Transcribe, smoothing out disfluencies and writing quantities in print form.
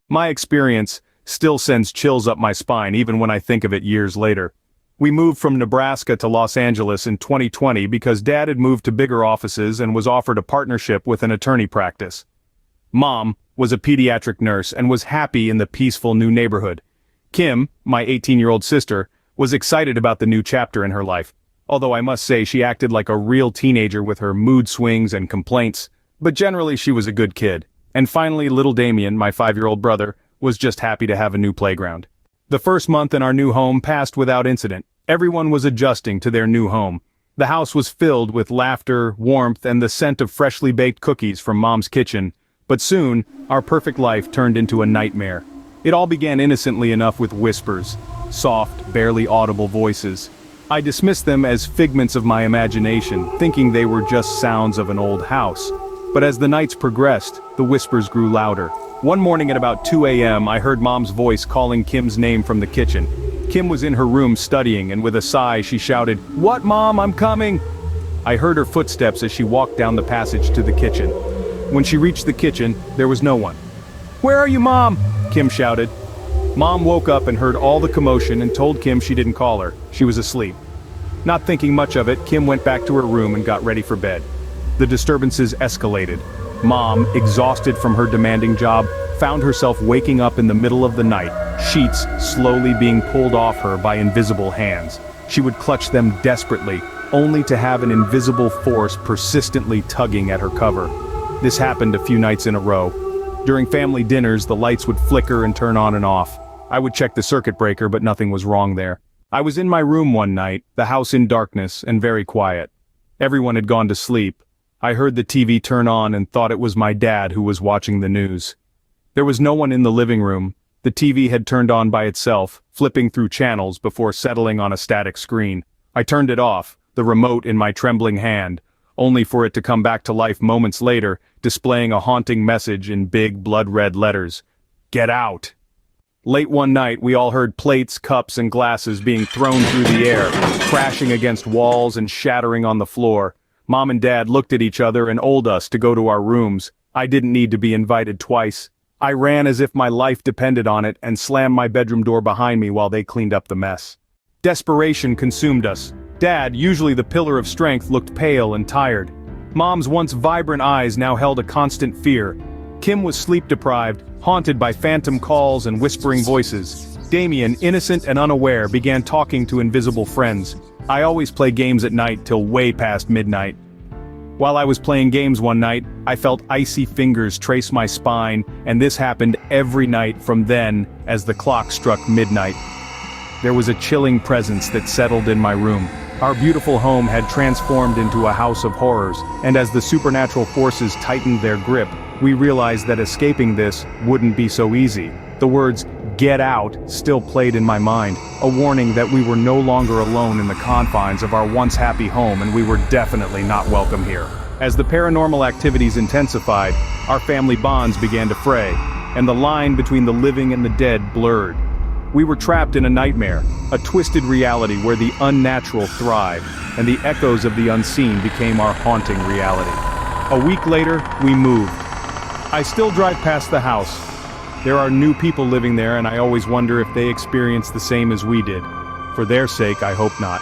My experience still sends chills up my spine even when I think of it years later. We moved from Nebraska to Los Angeles in 2020 because Dad had moved to bigger offices and was offered a partnership with an attorney practice. Mom was a pediatric nurse and was happy in the peaceful new neighborhood. Kim, my 18-year-old sister, was excited about the new chapter in her life, although I must say she acted like a real teenager with her mood swings and complaints, but generally she was a good kid. And finally, little Damien, my 5-year-old brother, was just happy to have a new playground. The first month in our new home passed without incident. Everyone was adjusting to their new home. The house was filled with laughter, warmth, and the scent of freshly baked cookies from Mom's kitchen. But soon, our perfect life turned into a nightmare. It all began innocently enough with whispers, soft, barely audible voices. I dismissed them as figments of my imagination, thinking they were just sounds of an old house. But as the nights progressed, the whispers grew louder. One morning at about 2 a.m. I heard Mom's voice calling Kim's name from the kitchen. Kim was in her room studying, and with a sigh she shouted, "What, Mom? I'm coming!" I heard her footsteps as she walked down the passage to the kitchen. When she reached the kitchen, there was no one. "Where are you, Mom?" Kim shouted. Mom woke up and heard all the commotion and told Kim she didn't call her. She was asleep. Not thinking much of it, Kim went back to her room and got ready for bed. The disturbances escalated. Mom, exhausted from her demanding job, found herself waking up in the middle of the night, sheets slowly being pulled off her by invisible hands. She would clutch them desperately, only to have an invisible force persistently tugging at her cover. This happened a few nights in a row. During family dinners, the lights would flicker and turn on and off. I would check the circuit breaker, but nothing was wrong there. I was in my room one night, the house in darkness and very quiet. Everyone had gone to sleep. I heard the TV turn on and thought it was my dad who was watching the news. There was no one in the living room. The TV had turned on by itself, flipping through channels before settling on a static screen. I turned it off, the remote in my trembling hand, only for it to come back to life moments later, displaying a haunting message in big blood-red letters. "Get out!" Late one night, we all heard plates, cups, and glasses being thrown through the air, crashing against walls and shattering on the floor. Mom and Dad looked at each other and told us to go to our rooms. I didn't need to be invited twice. I ran as if my life depended on it and slammed my bedroom door behind me while they cleaned up the mess. Desperation consumed us. Dad, usually the pillar of strength, looked pale and tired. Mom's once vibrant eyes now held a constant fear. Kim was sleep-deprived, haunted by phantom calls and whispering voices. Damien, innocent and unaware, began talking to invisible friends. I always play games at night till way past midnight. While I was playing games one night, I felt icy fingers trace my spine, and this happened every night from then as the clock struck midnight. There was a chilling presence that settled in my room. Our beautiful home had transformed into a house of horrors, and as the supernatural forces tightened their grip, we realized that escaping this wouldn't be so easy. The words, "Get out," still played in my mind, a warning that we were no longer alone in the confines of our once happy home, and we were definitely not welcome here. As the paranormal activities intensified, our family bonds began to fray, and the line between the living and the dead blurred. We were trapped in a nightmare, a twisted reality where the unnatural thrived, and the echoes of the unseen became our haunting reality. A week later, we moved. I still drive past the house. There are new people living there, and I always wonder if they experience the same as we did. For their sake, I hope not.